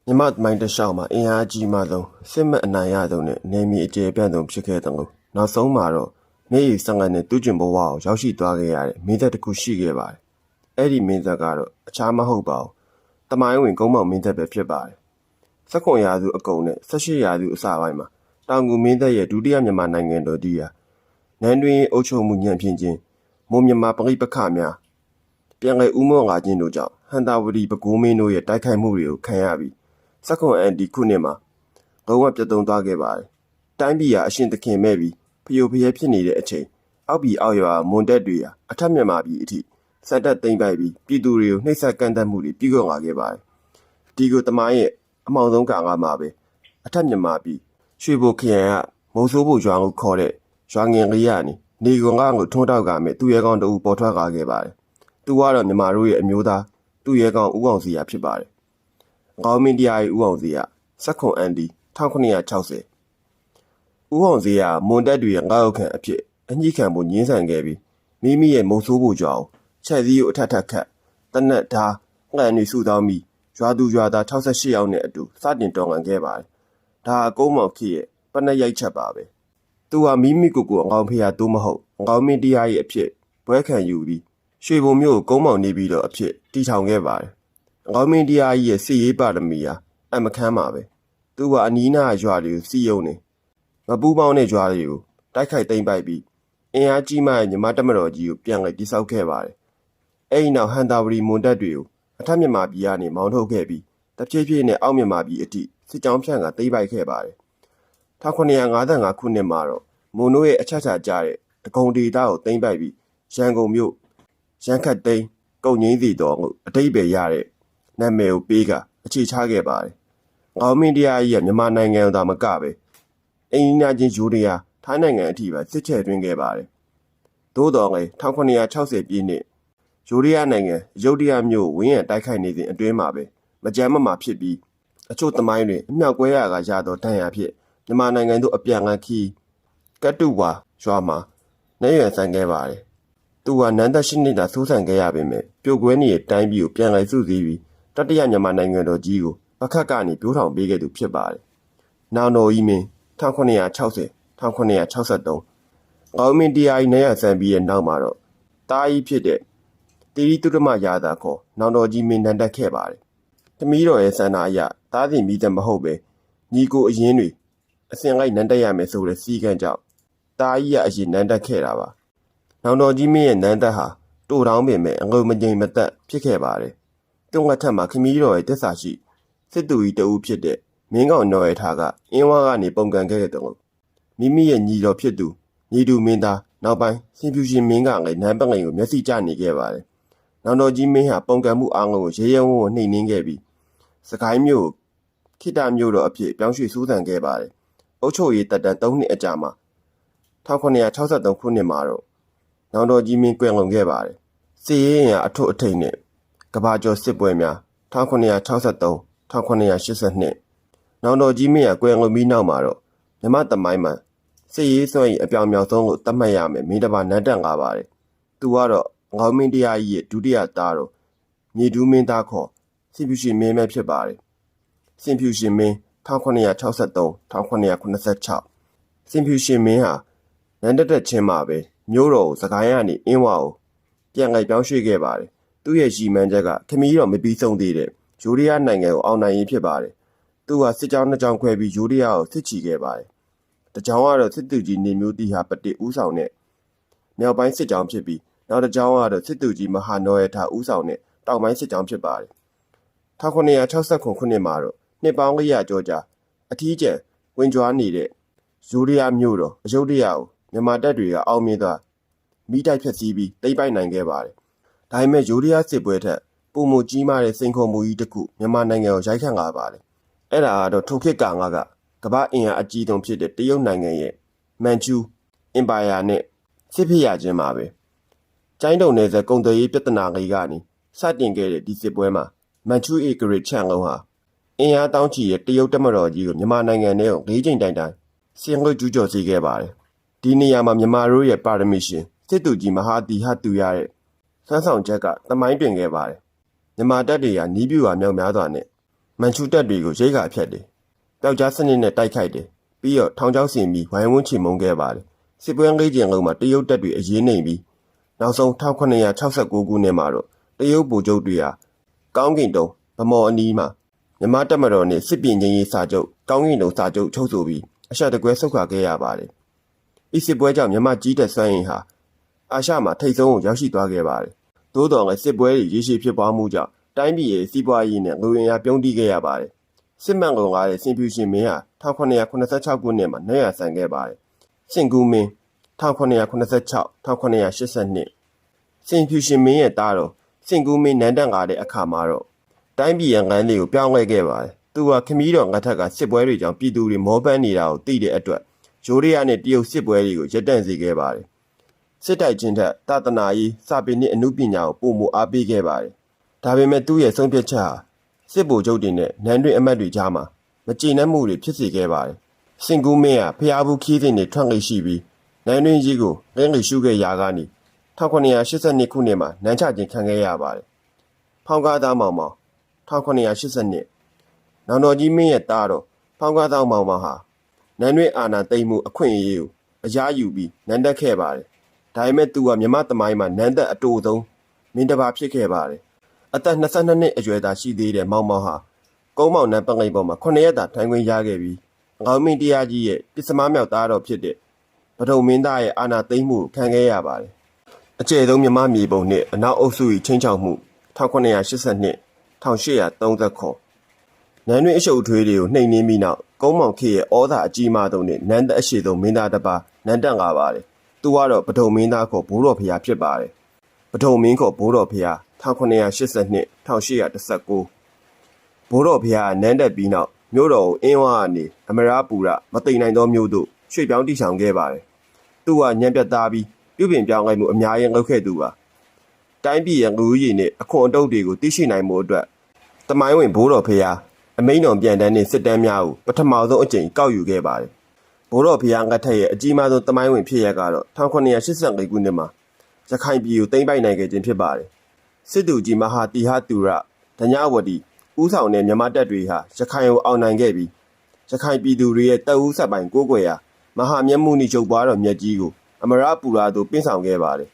မြမမိုင်းတလျှောက်မှာအင်အားကြီးမှဆုံးစစ်မှတ်အနိုင်ရဆုံးနဲ့နေမီအကျေပြန့်ဆုံးဖြစ်ခဲ့တဲ့လို့နောက်ဆုံးမှာတော့မြေရီစံကန်နဲ့တူးကျင်ဘဝကိုရောက်ရှိသွားခဲ့ရတဲ့မင်းသက်တစ်ခုရှိခဲ့ပါတယ်။အဲ့ဒီမင်းသက်ကတော့အခြားမဟုတ်ပါဘူး။တမိုင်းဝင်ကုန်းမောင်မင်းသက်ပဲဖြစ်ပါတယ်။19ရာစုအကုန်နဲ့18ရာစုအစပိုင်းမှာတောင်ကူမင်းသက်ရဲ့ဒုတိယမြန်မာနိုင်ငံတော်ကြီးဟာနန်းတွင်အုပ်ချုပ်မှုညံ့ဖျင်းခြင်းမွန်မြန်မာပရိပခများပြန်လည်ဦးမော့လာခြင်းတို့ကြောင့်ဟန်တာဝတီပဲခူးမင်းတို့ရဲ့တိုက်ခိုက်မှုတွေကိုခံရပြီး19အန်ဒီခုနှစ်မှာလုံးဝပြတ်သုံးသွားခဲ့ပါတယ်။တိုင်းပြည်ဟာအရှင်သခင်မဲ့ပြီးဖျို့ဖျဲဖြစ်နေတဲ့အချိန်အောက်ပြည်အောက်ရွာမွန်တက်တွေဟာအထက်မြန်မာပြည်အထိစက်တက်သိမ်းပိုက်ပြီးပြည်သူတွေကိုနှိပ်စက်ကန့်သက်မှုတွေပြုလုပ်လာခဲ့ပါတယ်။ဒီကိုတမိုင်းရဲ့အမောင်ဆုံးကာလမှာပဲအထက်မြန်မာပြည်ရွှေဘိုခရိုင်ကမုံဆိုးဘိုရွာကိုခေါ်တဲ့ရွာငင်လေးရနေကွန်ကကိုထွန်းတောက်ကမဲ့သူရဲကောင်းတအူပေါ်ထွက်လာခဲ့ပါတယ်။သူကတော့မြန်မာတို့ရဲ့အမျိုးသားသူရဲကောင်းဦးအောင်စီရဖြစ်ပါတယ်။ကောင်းမင်းတရားကြီးဦးအောင်စီရ19အန်ဒီ1960ဦးအောင်စီရမွန်တက်တွေရဲ့ငါ့ဟုတ်ခံအဖြစ်အညှိခံဖို့ညှင်းဆန်ခဲ့ပြီးမိမိရဲ့မုံဆိုးဘိုရွာကိုချက်စည်းကိုအထက်ထက်ခတ်တနက်ဓာငှန်တွေစုတောင်းပြီးရွာသူရွာသား68ယောက်နဲ့အတူစတင်တော်လှန်ခဲ့ပါတယ်။ဒါအကုန်းမောင်ခေရဲ့ပနက်ရိုက်ချက်ပါပဲ။သူဟာမိမိကိုယ်ကိုအကောင်ဖေးရသို့မဟုတ်အကောင်မင်းတရားရဲ့အဖြစ်ဘွဲခံယူပြီးရွှေဘုံမြို့ကိုကုန်းမောင်နေပြီးတော့အဖြစ်တီထောင်ခဲ့ပါတယ်။အကောင်မင်းတရားကြီးရဲ့စစ်ရေးပါရမီဟာအမခမ်းပါပဲ။သူကအနီးနားရွာတွေကိုစီယုံနေမပူးပေါင်းတဲ့ရွာတွေကိုတိုက်ခိုက်သိမ်းပိုက်ပြီးအင်အားကြီးမှရဲ့ညီမတက်မတော်ကြီးကိုပြန်လည်တိစောက်ခဲ့ပါတယ်။အဲဒီနောက်ဟန်တာဝတီမွန်တက်တွေကိုအထက်မြန်မာပြည်ကနေမောင်းထုတ်ခဲ့ပြီးတဖြည်းဖြည်းနဲ့အောက်မြန်မာပြည်အထိစစ်ကြောင်းဖြန့်ကသိမ်းပိုက်ခဲ့ပါတယ်။1955ခုနှစ်မှာတော့မွန်တို့ရဲ့အချက်ချာကျတဲ့တကုံဒေသကိုသိမ်းပိုက်ပြီးရန်ကုန်မြို့ရန်ခတ်သိမ်းကုတ်ငင်းစီတော်ကိုအတိတ်ပဲရတဲ့နာမည်ကိုပေးကအခြေချခဲ့ပါတယ်။ကောင်းမင်းတရားကြီးကမြန်မာနိုင်ငံသာမကပဲအိန္ဒိယချင်းယူရီးယားထိုင်းနိုင်ငံအထိပါစစ်ချဲတွင်းခဲ့ပါတယ်။သို့တော်လည်း1960ပြည့်နှစ်ယူရီးယားနိုင်ငံရုတ်တရက်မြို့ဝင်းရံတိုက်ခိုက်နေစဉ်အတွင်းမှာပဲမကြမ်းမမာဖြစ်ပြီးအချို့သမိုင်းတွေအမြောက်ကွဲရကရတော့တန်ရာဖြစ်မြန်မာနိုင်ငံတို့အပြန်လန်းခီးကတ်တူဝါရွာမှာနေရဆန်ခဲ့ပါတယ်။သူကနန်းသက်၈နှစ်သာစိုးစံခဲ့ရပေမဲ့ပြိုကွဲနေတဲ့တိုင်းပြည်ကိုပြန်လည်စုစည်းပြီးတတိယမြန်မာနိုင်ငံတော်ကြီးကိုပခတ်ကနေပြိုးထောင်ပေးခဲ့သူဖြစ်ပါတယ်။နောင်တော်ကြီးမင်း1960 1963ကောင်းမင်းတရားကြီးနေရဆန်ပြီးရဲ့နောက်မှာတော့တားကြီးဖြစ်တဲ့တိရိတုဒ္ဓမရာသာခေါ်နောင်တော်ကြီးမင်းနန်းတက်ခဲ့ပါတယ်။သမီးတော်ရဲ့ဆန္ဒအရတားစီမိသက်မဟုတ်ပဲညီကိုအရင်တွေအစင်လိုက်နန်းတက်ရမယ်ဆိုတဲ့စီကံကြောင့်တားကြီးကအရင်နန်းတက်ခဲ့တာပါ။နောင်တော်ကြီးမင်းရဲ့နန်းတက်ဟာတိုတောင်းပင်မဲ့အငုံမငိမ်မသက်ဖြစ်ခဲ့ပါတယ်။တုံးလက်ထက်မှာခမည်းတော်ရဲ့တက်စာရှိစစ်သူကြီးတအူးဖြစ်တဲ့မင်းကောင်တော်ရဲ့ထားကအင်းဝါကနေပုံကန်ခဲ့တဲ့တုံးမိမိရဲ့ညီတော်ဖြစ်သူညီတူမင်းသားနောက်ပိုင်းစင်ဖြူရှင်မင်းကလည်းနန်းပငိန်ကိုမျက်စိကျနေခဲ့ပါတယ်။နောင်တော်ကြီးမင်းဟာပုံကန်မှုအားလုံးကိုရဲရဲဝံ့ဝံ့နှိမ်နင်းခဲ့ပြီးစကိုင်းမြို့ခိတမြို့တော်အဖြစ်ပြောင်းရွှေ့စူးစမ်းခဲ့ပါတယ်။အုပ်ချုပ်ရေးတပ်တန်း3နှစ်အကြာမှာ1963ခုနှစ်မှာတော့နောင်တော်ကြီးမင်းကွယ်လွန်ခဲ့ပါတယ်။စစ်ရေးအင်အားအထွတ်အထိပ်နဲ့ကဘာကျော်စစ်ပွဲများ1963 1982နောင်တော်ကြီးမင်းကကွယ်လွန်ပြီးနောက်မှာတော့မြမတမိုင်းမှာစစ်ရေးစွမ်းရည်အပြောင်မြောက်ဆုံးကိုသတ်မှတ်ရမယ်မင်းတစ်ပါးနန်းတက်လာပါတယ်။သူကတော့ငေါင်းမင်းတရားကြီးရဲ့ဒုတိယသားတော်မြေတူးမင်းသားခေါ်စင်ဖြူရှင်မင်းပဲဖြစ်ပါတယ်။စင်ဖြူရှင်မင်း1963 1986စင်ဖြူရှင်မင်းဟာနန်းတက်ချင်းမှာပဲမြို့တော်ကိုစကိုင်းကနေအင်းဝါကိုပြန်လည်ပြောင်းရွှေ့ခဲ့ပါတယ်။သူ့ရဲ့ရည်မှန်းချက်ကခမည်းတော်မပြီးဆုံးသေးတဲ့ယူရီးယားနိုင်ငံကိုအောင်နိုင်ရေးဖြစ်ပါတယ်။သူဟာစစ်ကြောင်းနှစ်ကြောင်းခွဲပြီးယူရီးယားကိုစစ်ချီခဲ့ပါတယ်။တစ်ကြောင်းကတော့စစ်သူကြီးနေမျိုးတီဟာပတိဦးဆောင်တဲ့မြောက်ပိုင်းစစ်ကြောင်းဖြစ်ပြီးနောက်တစ်ကြောင်းကတော့စစ်သူကြီးမဟာနောရထားဦးဆောင်တဲ့တောင်ပိုင်းစစ်ကြောင်းဖြစ်ပါတယ်။1960ခုနှစ်မှာတော့နှစ်ပေါင်း100ကျော်ကြာအထီးကျန်ဝင်ကြွားနေတဲ့ယူရီးယားမြို့တော်အယုဒ္ဓယကိုမြန်မာတပ်တွေကအောင်မြင်သွားမိတိုက်ဖြတ်စည်းပြီးတိမ့်ပိုက်နိုင်ခဲ့ပါတယ်။ဒါပေမဲ့ယူရီးယားစစ်ပွဲထက်ပုံမကြီးမားတဲ့စိန်ခေါ်မှုကြီးတစ်ခုမြန်မာနိုင်ငံကိုရိုက်ခတ်လာပါတယ်။အဲ့ဒါကတော့ထိုခေတ်ကာလကကမ္ဘာအင်အားအကြီးဆုံးဖြစ်တဲ့တရုတ်နိုင်ငံရဲ့မန်ချူအင်ပါယာနဲ့စစ်ဖြစ်ရခြင်းပါပဲ။ကျိုင်းတုံနယ်စပ်ကုန်သွယ်ရေးပြဿနာလေးကနေစတင်ခဲ့တဲ့ဒီစစ်ပွဲမှာမန်ချူဧကရစ်ချန်လုံးဟာအင်အားတောင်းချီရဲ့တရုတ်တပ်မတော်ကြီးကိုမြန်မာနိုင်ငံထဲကို၄ချိန်တိုင်ဆင်လွှတ်ကျူးကျော်စေခဲ့ပါတယ်။ဒီနေရာမှာမြန်မာတို့ရဲ့ပါရမီရှင်စစ်သူကြီးမဟာတီဟတူရတဲ့ဆွမ်းဆောင်ချက်ကသမိုင်းတွင်ခဲ့ပါတယ်။မြန်မာတပ်တွေကနီးပြူဟာမြောက်များစွာနဲ့ မန်ချူတက်တွေကိုရိတ်ခါဖြတ်တယ်ပျောက်ကြားစနစ်နဲ့တိုက်ခိုက်တယ်ပြီးတော့ထောင်ချောက်ဆင်ပြီးဝိုင်းဝန်းချီမုံခဲ့ပါတယ်စစ်ပွဲလေးကျင်လုံးမှာတရုတ်တပ်တွေအရေးနှိမ်ပြီးနောက်ဆုံး1969ခုနှစ်မှာတော့တရုတ်ဗိုလ်ချုပ်တွေဟာကောင်းကင်တုံဗမော်အနီးမှာမြန်မာတပ်မတော်နဲ့စစ်ပြင်ချင်းရေးစာချုပ်ကောင်းကင်တုံစာချုပ်ချုပ်ဆိုပြီးအရှက်တကွဲဆုတ်ခွာခဲ့ရပါတယ်ဤစစ်ပွဲကြောင့်မြန်မာကြီးတပ်စွမ်းရင်ဟာအာရှမှာထိပ်ဆုံးကိုရောက်ရှိသွားခဲ့ပါတယ်သို့တော်လည်းစစ်ပွဲတွေရေရှည်ဖြစ်ပွားမှုကြောင့်တိုင်းပြည်ရဲ့စီးပွားရေးနဲ့လူဝင်အားပြုံးတီးခဲ့ရပါတယ်စစ်မှန်ကုန်ကားတဲ့စင်ဖြူရှင်မင်းဟာ1986ခုနှစ်မှာနေရဆန်ခဲ့ပါတယ်စင်ကူးမင်း1986 1982စင်ဖြူရှင်မင်းရဲ့သားတော်စင်ကူးမင်းနန်းတက်ကားတဲ့အခါမှာတော့တိုင်းပြည်ရန်ကန်းလေးကိုပြောင်းလဲခဲ့ပါတယ်သူကခမီးတော်ငါထက်ကစစ်ပွဲတွေကြောင့်ပြည်သူတွေမောပန်းနေတာကိုသိတဲ့အတွက်ရိုးရီးယားနဲ့တရုတ်စစ်ပွဲတွေကိုရပ်တန့်စေခဲ့ပါတယ်စစ်တိုက်ခြင်းထက်သာသနာရေးစာပေနဲ့အမှုပညာကိုပုံမအားပေးခဲ့ပါတယ်ဒါပေမဲ့သူ့ရဲ့ဆုံးဖြတ်ချက်ဟာစစ်ဗိုလ်ချုပ်တွေနဲ့နန်းတွင်းအမတ်တွေကြားမှာမကျေနပ်မှုတွေဖြစ်စေခဲ့ပါတယ်စင်ကူးမင်းကဖျားဘူးခီးစဉ်တွေထွက်လေရှိပြီးနန်းတွင်းကြီးကိုငင်းလေရှုခဲ့ရာကနေ1982ခုနှစ်မှာနန်းချခြင်းခံခဲ့ရပါတယ်ဖောင်းကားသားမောင်မောင်1982နောင်တော်ကြီးမင်းရဲ့သားတော်ဖောင်းကားသားမောင်မောင်ဟာနန်းတွင်းအာဏာသိမ်းမှုအခွင့်အရေးကိုအရယူပြီးနန်းတက်ခဲ့ပါတယ်ဒါပေမဲ့သူကမြမသမိုင်းမှာနန်းသက်အတူဆုံးမင်းတစ်ပါးဖြစ်ခဲ့ပါတယ်အသက်22နှစ်အရွယ်သာရှိသေးတဲ့မောင်မောင်ဟာကုန်းမောင်နန်းပကိတ်ပေါ်မှာ9ရက်သာထိုင်ခွင့်ရခဲ့ပြီးငေါင်းမင်းတရားကြီးရဲ့ပစ္စမမြောက်သားတော်ဖြစ်တဲ့ပဒုံမင်းသားရဲ့အာဏာသိမ်းမှုကိုခံခဲ့ရပါတယ်အကျယ်ဆုံးမြမမြေပုံနဲ့အနောက်အုပ်စု၏ချင်းချောက်မှု1982 1839နန်းတွင်းအရှုပ်ထွေးတွေကိုနှိမ်နင်းပြီးနောက်ကုန်းမောင်ခေရဲ့ဩဇာအကြီးမားဆုံးနဲ့နန်းသက်အရှိဆုံးမင်းသားတစ်ပါးနန်းတက်လာပါတယ်သူကတော့ပဒုံမင်းသားခေါ်ဘိုးတော်ဖျားဖြစ်ပါတယ်ပဒုံမင်းခေါ်ဘိုးတော်ဖျား1982 1819ဘိုးတော်ဖျားနန်းတက်ပြီးနောက်မြို့တော်ကိုအင်းဝါကနေအမရပူရမသိနိုင်သောမြို့သို့ရွှေ့ပြောင်းတည်ဆောင်ခဲ့ပါတယ်သူကညံပြတ်သားပြီးပြုပြင်ပြောင်းလဲမှုအများကြီးလုပ်ခဲ့သူပါတိုင်းပြည်ရဲ့လူဦးရေနဲ့အခွန်အတုပ်တွေကိုသိရှိနိုင်မှုအတွက်တမိုင်းဝင်ဘိုးတော်ဖျားအမိန်တော်ပြန်တန်းနဲ့စစ်တမ်းများကိုပထမဆုံးအကြိမ်ကောက်ယူခဲ့ပါတယ်ဘိုးတော်ဖျားငတ်ထက်ရဲ့အကြီးမားဆုံးတမိုင်းဝင်ဖြစ်ရကတော့1984ခုနှစ်မှာရခိုင်ပြည်ကိုသိမ်းပိုက်နိုင်ခဲ့ခြင်းဖြစ်ပါတယ်စစ်သူကြီးမဟာတီဟတူရဒညဝတီဦးဆောင်တဲ့မြန်မာတပ်တွေဟာရခိုင်ကိုအောင်နိုင်ခဲ့ပြီးရခိုင်ပြည်သူတွေရဲ့တပ်ဦးဆက်ပိုင်းကိုးကွယ်ရာမဟာမြတ်မုနီချုပ်ပွားတော်မြတ်ကြီးကိုအမရပူရာသို့ပင့်ဆောင်ခဲ့ပါတယ်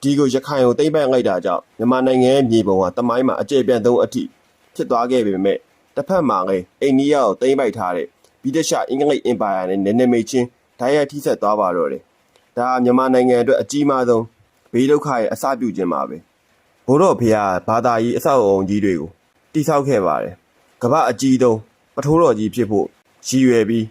ဒီကိုရခိုင်ကိုသိမ်းပိုက်လိုက်တာကြောင့်မြန်မာနိုင်ငံရဲ့မြေပုံဟာတမိုင်းမှာအကျယ်ပြန့်ဆုံးအထိဖြစ်သွားခဲ့ပေမဲ့တစ်ဖက်မှာလည်းအိန္ဒိယကိုသိမ်းပိုက်ထားတဲ့ဗြိတိရှအင်္ဂလိပ်အင်ပါယာနဲ့နယ်နိမိတ်ချင်းဓာတ်ရိုက်ထိစပ်သွားပါတော့တယ်ဒါဟာမြန်မာနိုင်ငံအတွက်အကြီးမားဆုံးဘေးဒုက္ခရဲ့အစပြုခြင်းပါပဲဘိုးတော်ဖျားဘာသာရေးအဆောက်အအုံကြီးတွေကိုတိဆောက်ခဲ့ပါတယ်ကမ္ဘာအကြီးဆုံးပထိုးတော်ကြီးဖြစ်ဖို့ရည်ရွယ်ပြီး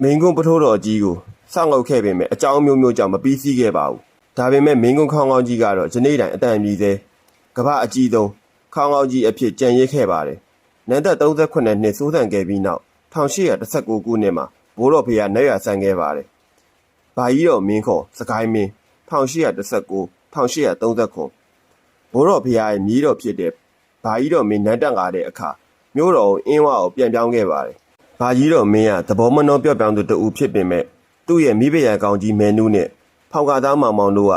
မင်းကုန်းပထိုးတော်ကြီးကိုစောင့်လုပ်ခဲ့ပေမဲ့အကြောင်းမျိုးမျိုးကြောင့်မပြီးစီးခဲ့ပါဘူးဒါပေမဲ့မင်းကုန်းခေါင်းကောင်းကြီးကတော့ယနေ့တိုင်အတန်မြည်သေးကမ္ဘာအကြီးဆုံးခေါင်းကောင်းကြီးအဖြစ်ကြံရစ်ခဲ့ပါတယ်နန်းသက်38နှစ်စိုးစံခဲ့ပြီးနောက်1819ခုနှစ်မှာဘိုးတော်ဖျားနေရဆန်ခဲ့ပါတယ်ဘာကြီးတော်မင်းခေါ်စကိုင်းမင်း1819 1839ဘိုးတော်ဖျားရဲ့မြေးတော်ဖြစ်တဲ့ဘာကြီးတော်မင်းနန်းတက်လာတဲ့အခါမြို့တော်အင်းဝါကိုပြန်ပြောင်းခဲ့ပါတယ်ဘာကြီးတော်မင်းကသဘောမနှောပြော့ပြောင်းသူတူဖြစ်ပေမဲ့သူ့ရဲ့မိဖုရားကောင်းကြီးမဲနူးနဲ့ဖောက်ကသားမောင်မောင်တို့က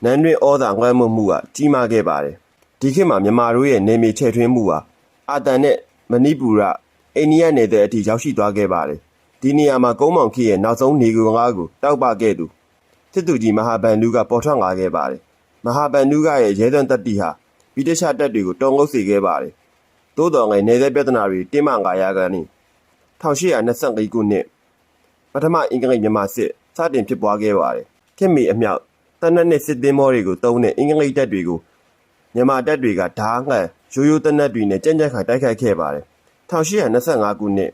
နန်းတွင်းဩဇာငှမ်းမှုကကြီးမားခဲ့ပါတယ်ဒီခေတ်မှာမြန်မာတို့ရဲ့နေမြေချဲ့ထွင်းမှုဟာအာတန်နဲ့မဏိပူရအိန္ဒိယနယ်တဲ့အထိရောက်ရှိသွားခဲ့ပါတယ်ဒီနေရာမှာကုန်းမောင်ခေရဲ့နောက်ဆုံးနေကူငါးကိုတောက်ပခဲ့သူစစ်သူကြီးမဟာဗန္ဓုကပေါ်ထွက်လာခဲ့ပါတယ်မဟာဗန္ဓုကရဲ့ရဲသွမ်းတပ်တီဟာဗြိတိရှတပ်တွေကိုတုံ့လုပ်စေခဲ့ပါတယ်သို့တော်လည်းနယ်သက်ပြဿနာတွေတင်းမာလာရကနေ1824ခုနှစ်ပထမအင်္ဂလိပ်မြန်မာစစ်စတင်ဖြစ်ပွားခဲ့ပါတယ်ခင်မီအမြောက်တနက်နဲ့စစ်သင်းမောတွေကိုတုံးတဲ့အင်္ဂလိပ်တပ်တွေကိုမြန်မာတပ်တွေကဓားငှက်ရိုးရိုးတနက်တွေနဲ့ကြံ့ကြံ့ခိုင်တိုက်ခိုက်ခဲ့ပါတယ်1825ခုနှစ်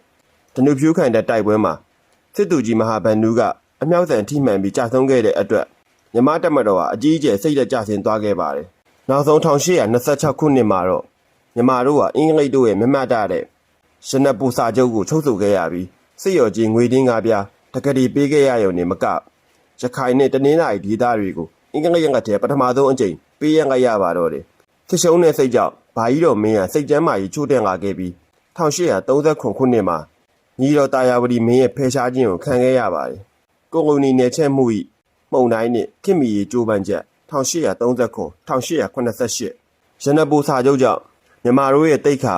ဒနုဖြူခိုင်တဲ့တိုက်ပွဲမှာစစ်သူကြီးမဟာဗန္ဓုကအမြောက်ဆန်ထိမှန်ပြီးကြာဆုံးခဲ့တဲ့အတွက်မြန်မာတပ်မတော်ဟာအကြီးအကျယ်စိတ်သက်ကြဆင်းသွားခဲ့ပါတယ်နောက်ဆုံး1826ခုနှစ်မှာတော့မြန်မာတို့ဟာအင်္ဂလိပ်တို့ရဲ့မမတ်တဲ့ရနပူစာချုပ်ကိုချုပ်ဆိုခဲ့ရပြီးစစ်ရော်ကြီးငွေတင်းကားပြားတကတိပေးခဲ့ရရုံနဲ့မကရခိုင်နဲ့တနင်္လာရီဒေသတွေကိုအင်္ဂလိပ်ရငတ်တဲ့ပထမဆုံးအကြိမ်ပေးရငတ်ရပါတော့တယ်စစ်ရှုံးတဲ့စိတ်ကြောင့်ဘာကြီးတော်မင်းကစိတ်ကျမ်းမာကြီးချိုးတက်လာခဲ့ပြီး1839ခုနှစ်မှာညီတော်တာယာဝတီမင်းရဲ့ဖယ်ရှားခြင်းကိုခံခဲ့ရပါတယ်ကိုလိုနီနယ်ချက်မှု၏မှုန်တိုင်းနဲ့ခင်မီရေးကြိုးပမ်းချက်1839 1888ရနပူစာချုပ်ကြောင့်မြန်မာတို့ရဲ့တိတ်ခါ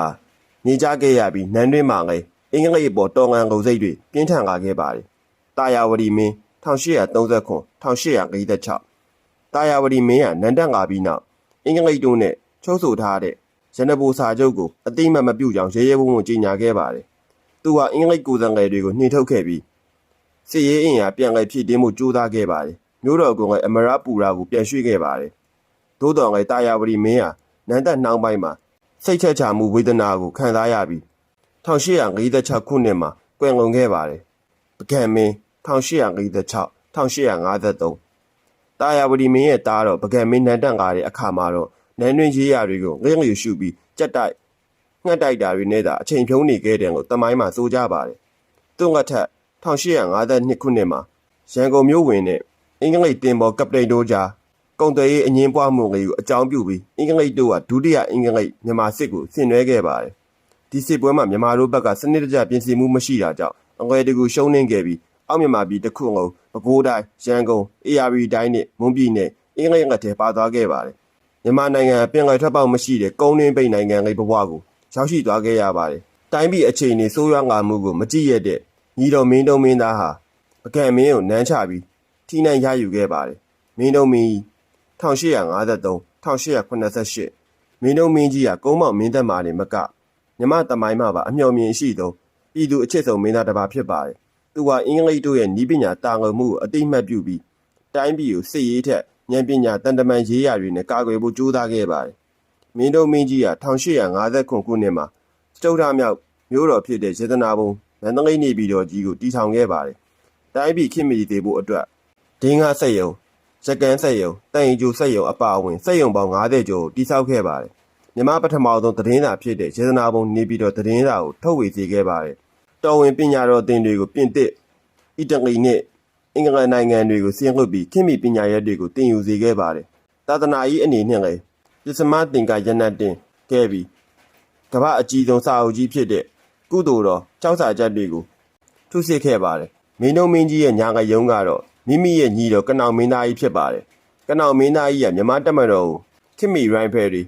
နေကြခဲ့ရပြီးနန်းတွင်းမှာလည်းအင်္ဂလိပ်ပေါ်တော်ငန်ကုန်စိတ်တွေပြင်းထန်လာခဲ့ပါတယ်။တာယာဝတီမင်း1839 1846တာယာဝတီမင်းကနန်းတက်လာပြီးနောက်အင်္ဂလိပ်တို့နဲ့ချုပ်ဆိုထားတဲ့ရန်နဘိုစာချုပ်ကိုအတိမတ်မပြုတ်ကြောင်ရဲရဲဝံ့ဝံ့ကြေညာခဲ့ပါတယ်။သူဟာအင်္ဂလိပ်ကိုယ်စားလှယ်တွေကိုနှင်ထုတ်ခဲ့ပြီးစစ်ရေးအင်အားပြန်လည်ဖြည့်တင်းမှုကြိုးစားခဲ့ပါတယ်။မြို့တော်ကလည်းအမရပူရာကိုပြန်ရွှေ့ခဲ့ပါတယ်။သို့တော်လည်းတာယာဝတီမင်းဟာနန်းတက်နှောင်းပိုင်းမှာစိတ်ထက်ချမှုဝေဒနာကိုခံစားရပြီး1846ခုနှစ်မှာကွယ်လွန်ခဲ့ပါတယ်။ပကံမင်း1846 1853တာယာဝတီမင်းရဲ့သားတော်ပကံမင်းနန်းတက်လာတဲ့အခါမှာတော့နန်းတွင်းရေးရာတွေကိုငှက်ငှက်ရှုပြီးကြက်တိုက်ငှက်တိုက်တာတွေနဲ့သာအချိန်ဖြုံးနေခဲ့တယ်လို့တမိုင်းမှာဆိုကြပါတယ်။သူ့ငှက်ထက်1852ခုနှစ်မှာရန်ကုန်မြို့ဝင်နဲ့အင်္ဂလိပ်တင်ပေါ်ကပတိန်တို့ကြားကုန်သွယ်ရေးအငင်းပွားမှုတွေကိုအကြောင်းပြုပြီးအင်္ဂလိပ်တို့ကဒုတိယအင်္ဂလိပ်မြန်မာစစ်ကိုဆင်နွှဲခဲ့ပါတယ်။ဒီစစ်ပွဲမှာမြန်မာတို့ဘက်ကစနစ်တကျပြင်ဆင်မှုမရှိတာကြောင့်အငွေတကူရှုံးနှင်းခဲ့ပြီးအောက်မြန်မာပြည်တစ်ခုလုံးပဲခူးတိုင်းရန်ကုန်အေရရီတိုင်းနဲ့မွန်ပြည်နယ်အင်္ဂလိပ်ငှက်ထဲပါသွားခဲ့ပါတယ်။မြန်မာနိုင်ငံပင်လယ်ထွက်ပေါက်မရှိတဲ့ကုန်းတွင်းပိတ်နိုင်ငံလေးဘဝကိုရောက်ရှိသွားခဲ့ရပါတယ်။တိုင်းပြည်အခြေအနေဆိုးရွားလာမှုကိုမကြည့်ရတဲ့ညီတော်မင်းတုံးမင်းသားဟာပကံမင်းကိုနန်းချပြီးထိနိုင်ရယူခဲ့ပါတယ်။မင်းတုံးမင်း1853 1888မင်းတုံးမင်းကြီးကကုန်းမောင်မင်းသက်မာနေမကမြမတမိုင်းမှာပါအမျှော်မြင်ရှိသောပြည်သူအချစ်ဆုံးမင်းသားတစ်ပါးဖြစ်ပါတယ်။သူဟာအင်္ဂလိပ်တို့ရဲ့ဤပညာတာဝန်မှုကိုအတိအမှတ်ပြုပြီးတိုင်းပြည်ကိုစစ်ရေးထက်ဉာဏ်ပညာတန်တမန်ရေးရာတွေနဲ့ကာကွယ်ဖို့ကြိုးစားခဲ့ပါတယ်။မင်းတုံးမင်းကြီးက1859ခုနှစ်မှာစတုတ္ထမြောက်မြို့တော်ဖြစ်တဲ့ရတနာဘုံမန္တလေးနေပြည်တော်ကြီးကိုတည်ထောင်ခဲ့ပါတယ်။တိုင်းပြည်ခင်မီသေးဖို့အတွက်ဒင်းကားဆက်ယုံရက်ကန်းဆက်ယုံတန်ရင်ကျိုဆက်ယုံအပါအဝင်ဆက်ယုံပေါင်း90ကျော်တိစောက်ခဲ့ပါတယ်။မြန်မာပထမဆုံးသတင်းစာဖြစ်တဲ့ရတနာဘုံနေပြည်တော်သတင်းစာကိုထုတ်ဝေစေခဲ့ပါတယ်။တော်ဝင်ပညာတော်သင်တွေကိုပြင်သစ်အီတလီနဲ့အင်္ဂလန်နိုင်ငံတွေကိုဆင်းလွှတ်ပြီးခင်မီပညာရပ်တွေကိုသင်ယူစေခဲ့ပါတယ်။သာသနာရေးအနေနဲ့လည်းပစ္စမသင်္ကာရဏတင်ခဲ့ပြီးကမ္ဘာအကြီးဆုံးစာအုပ်ကြီးဖြစ်တဲ့ကုသိုလ်တော်ကျောက်စာချက်တွေကိုထုစစ်ခဲ့ပါတယ်။မင်းတုံးမင်းကြီးရဲ့ညာကယုံကတော့မိမိရဲ့ညီတော်ကနောင်မင်းသားကြီးဖြစ်ပါတယ်။ကနောင်မင်းသားကြီးကမြန်မာတပ်မတော်ကိုခင်မီရိုင်းဖယ်တွေ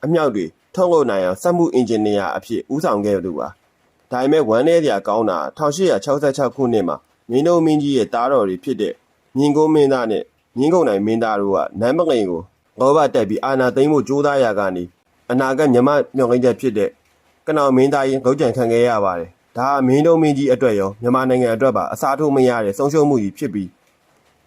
အမြောက်တွေထုတ်လုပ်နိုင်အောင်စက်မှုအင်ဂျင်နီယာအဖြစ်ဦးဆောင်ခဲ့သူပါ။ဒါပေမဲ့ဝမ်းနည်းစရာကောင်းတာ1866ခုနှစ်မှာမင်းတုံးမင်းကြီးရဲ့သားတော်တွေဖြစ်တဲ့မြင်းကုန်းမင်းသားနဲ့မြင်းကုန်နိုင်မင်းသားတို့ကနန်းမကိန်ကိုလောဘတက်ပြီးအာဏာသိမ်းဖို့ကြိုးစားရာကနေအနာဂတ်မြမမျှော်လင့်ချက်ဖြစ်တဲ့ကနောင်မင်းသားကြီးလောက်ကြံခံခဲ့ရပါတယ်။ဒါကမင်းတုံးမင်းကြီးအတွက်ရောမြန်မာနိုင်ငံအတွက်ပါအစားထိုးမရတဲ့ဆုံးရှုံးမှုကြီးဖြစ်ပြီး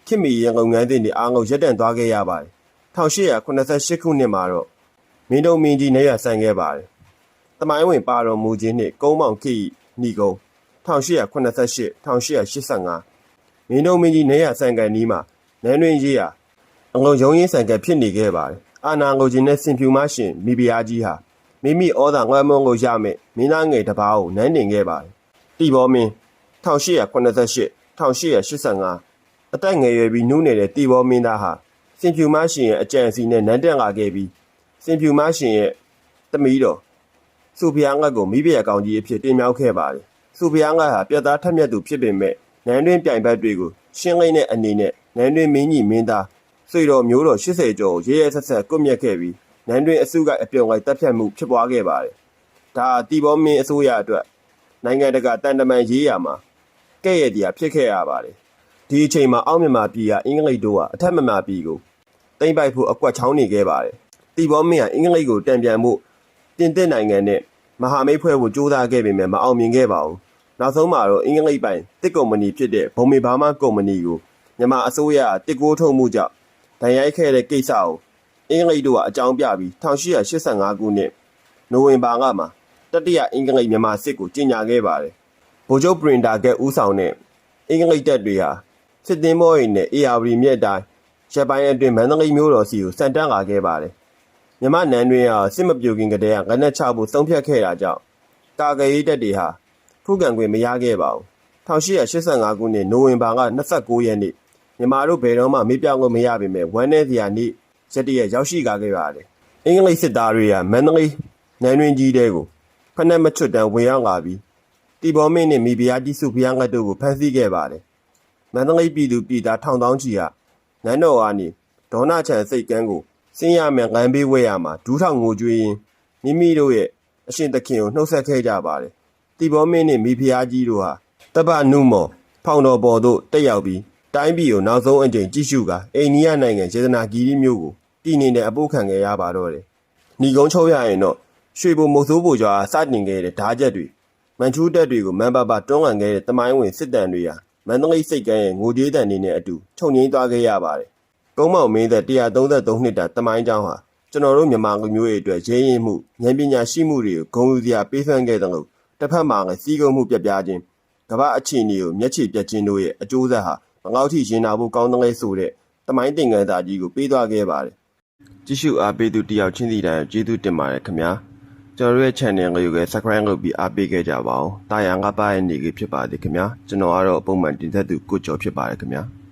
ခင်မီရဲ့လုပ်ငန်းစဉ်တွေအားလုံးရပ်တန့်သွားခဲ့ရပါတယ်။1888ခုနှစ်မှာတော့မင်းတုံးမင်းကြီးနေရဆန်ခဲ့ပါတယ်။တမိုင်းဝင်ပါတော်မူခြင်းနဲ့ကုန်းမောင်ခေဏီကုန်း1888 1885မင်းတုံးမင်းကြီးနေရဆန်ကန်နီးမှာနန်းတွင်ရေးရာအလုံးရုံးရင်းဆန်ကန်ဖြစ်နေခဲ့ပါတယ်။အာနာကိုချင်းနဲ့စင်ဖြူမရှင်မိဖုရားကြီးဟာမိမိဩဇာငွဲမုံကိုရမယ်မင်းသားငယ်တစ်ပါးကိုနန်းတင်ခဲ့ပါတယ်။တီဘောမင်း1888 1885အတက်ငယ်ရွယ်ပြီးနူးနေတဲ့တီဘောမင်းသားဟာစင်ဖြူမရှင်ရဲ့အကြံစီနဲ့နန်းတက်လာခဲ့ပြီးစင်ဖြူမရှင်ရဲ့သမီးတော်စုဖျားငတ်ကိုမိဖုရားကောင်ကြီးအဖြစ်တင်မြှောက်ခဲ့ပါတယ်။စုဖျားငတ်ဟာပြတ်သားထက်မြက်သူဖြစ်ပေမဲ့နန်းတွင်ပြိုင်ဘက်တွေကိုရှင်းလင်းတဲ့အနေနဲ့နန်းတွင်မင်းကြီးမင်းသားဆွေတော်မျိုးတော်80ကျော်ရဲရဲဆက်ဆက်ကွပ်မျက်ခဲ့ပြီးနန်းတွင်အစုကအပြုံလိုက်တပ်ဖြတ်မှုဖြစ်ပွားခဲ့ပါတယ်။ဒါတီဘောမင်းအစိုးရအတွက်နိုင်ငံတကာတန်တမန်ရေးရာမှာကဲ့ရဲ့တရားဖြစ်ခဲ့ရပါတယ်။ဒီအချိန်မှာအောက်မြန်မာပြည်ကအင်္ဂလိပ်တို့ကအထက်မြန်မာပြည်ကိုသိမ်းပိုက်ဖို့အကွက်ချောင်းနေခဲ့ပါတယ်။တီဘောမင်းကအင်္ဂလိပ်ကိုတံပြန်မှုတင်သစ်နိုင်ငံနဲ့မဟာမိတ်ဖွဲ့ဖို့ကြိုးစားခဲ့ပေမဲ့မအောင်မြင်ခဲ့ပါဘူး။နောက်ဆုံးမှာတော့အင်္ဂလိပ်ပိုင်တစ်ကုမ္ပဏီဖြစ်တဲ့ဘုံမေဘာမကုမ္ပဏီကိုမြန်မာအစိုးရကတစ်ကိုးထုတ်မှုကြောင့်ဒဏ်ရိုက်ခဲ့တဲ့ကိစ္စကိုအင်္ဂလိပ်တို့ကအကြောင်းပြပြီး1885ခုနှစ်နိုဝင်ဘာလမှာတတိယအင်္ဂလိပ်မြန်မာစစ်ကိုကြီးညာခဲ့ပါတယ်။ဗိုလ်ချုပ်ပရင်တာကဦးဆောင်တဲ့အင်္ဂလိပ်တပ်တွေဟာစစ်သင်းမောတွေနဲ့အေယာဝတီမြစ်တိုင်းရပ်ပိုင်းအတွင်းမန္တလေးမြို့တော်စီကိုစံတက်လာခဲ့ပါတယ်။မြမနန်းတွင်ဟာစစ်မပြိုခင်ကတည်းကလက်နက်ချဖို့ဆုံးဖြတ်ခဲ့တာကြောင့်ကာကရေးတပ်တွေဟာခုခံခွင့်မရခဲ့ပါဘူး။1885ခုနှစ်နိုဝင်ဘာလ29ရက်နေ့မြန်မာတို့ဘယ်တော့မှမေ့ပြောင်းလို့မရပေမဲ့ဝမ်းနည်းစရာနေ့ရက်တရက်ရောက်ရှိလာခဲ့ပါတယ်။အင်္ဂလိပ်စစ်သားတွေကမန္တလေးနန်းတွင်ကြီးတဲကိုဖက်နှက်မချွတ်တန်းဝင်ရောက်လာပြီးတီဘောမင်းနဲ့မိဖုရားကြီးစုဖုရားငတ်တို့ကိုဖမ်းဆီးခဲ့ပါတယ်။မန္တလေးပြည်သူပြည်သားထောင်သောင်းချီဟာနန်းတော်ကနေဒေါနာချန်စိတ်ကန်းကိုဆင်းရမယ်လမ်းဘေးဝဲရမှာဒူးထောင်ငိုကြွေးရင်းမိမိတို့ရဲ့ အရှင်သခင်ကိုနှုတ်ဆက်ခဲ့ကြပါတယ်။တီဘောမင်းနှင့်မိဖုရားကြီးတို့ဟာတပ္ပနုမော်ဖောင်တော်ပေါ်သို့တက်ရောက်ပြီးတိုင်းပြည်ကိုနောက်ဆုံးအကြိမ်ကြည့်ရှုကာအိန္ဒိယနိုင်ငံကျေသနာဂီရီမြို့ကိုတည်နေတဲ့အပို့ခံခဲ့ရပါတော့တယ်။ညီကုန်းချုပ်ရရင်တော့ရွှေဘုံမုတ်ဆိုးဘိုကျော်အားစတင်ခဲ့တဲ့ဓာချက်တွေမန်ချူးတပ်တွေကိုမန်ပါပါတွန်းလှန်ခဲ့တဲ့တမိုင်းဝင်စစ်တမ်းတွေဟာမန္တလေးစိတ်ကမ်းရဲ့ငိုကြေးတန်တွေနဲ့အတူချုပ်ငိမ့်သွားခဲ့ရပါတယ်။ကုန်းမောင်မင်းသက်133နှစ်တာတမိုင်းကြောင်းဟာကျွန်တော်တို့မြန်မာလူမျိုးတွေအတွက်ရင်းရင်းမှုဉာဏ်ပညာရှိမှုတွေကိုဂုဏ်ယူစရာပေးစွမ်းခဲ့တဲ့လို့တစ်ဖက်မှာလည်းစီးကုံမှုပြပြခြင်းကမ္ဘာအခြေအနေကိုမျက်ခြေပြတ်ခြင်းတို့ရဲ့အကျိုးဆက်ဟာမငေါ့ထိရင်နာဖို့ကောင်းတဲ့လဲဆိုတဲ့တမိုင်းသင်ခန်းစာကြီးကိုပေးသွားခဲ့ပါတယ်။ကြည့်ရှုအားပေးသူတယောက်ချင်းစီတိုင်းကျေးဇူးတင်ပါတယ်ခင်ဗျာ။ကျွန်တော်ရဲ့ channel ကိုလည်း subscribe လုပ်ပြီးအားပေးခဲ့ကြပါဦး။တာယာငါးပါးရဲ့နေကြီးဖြစ်ပါသည်ခင်ဗျာ။ကျွန်တော်ကတော့ပုံမှန်တင်ဆက်သူကိုကျော်ဖြစ်ပါတယ်ခင်ဗျာ။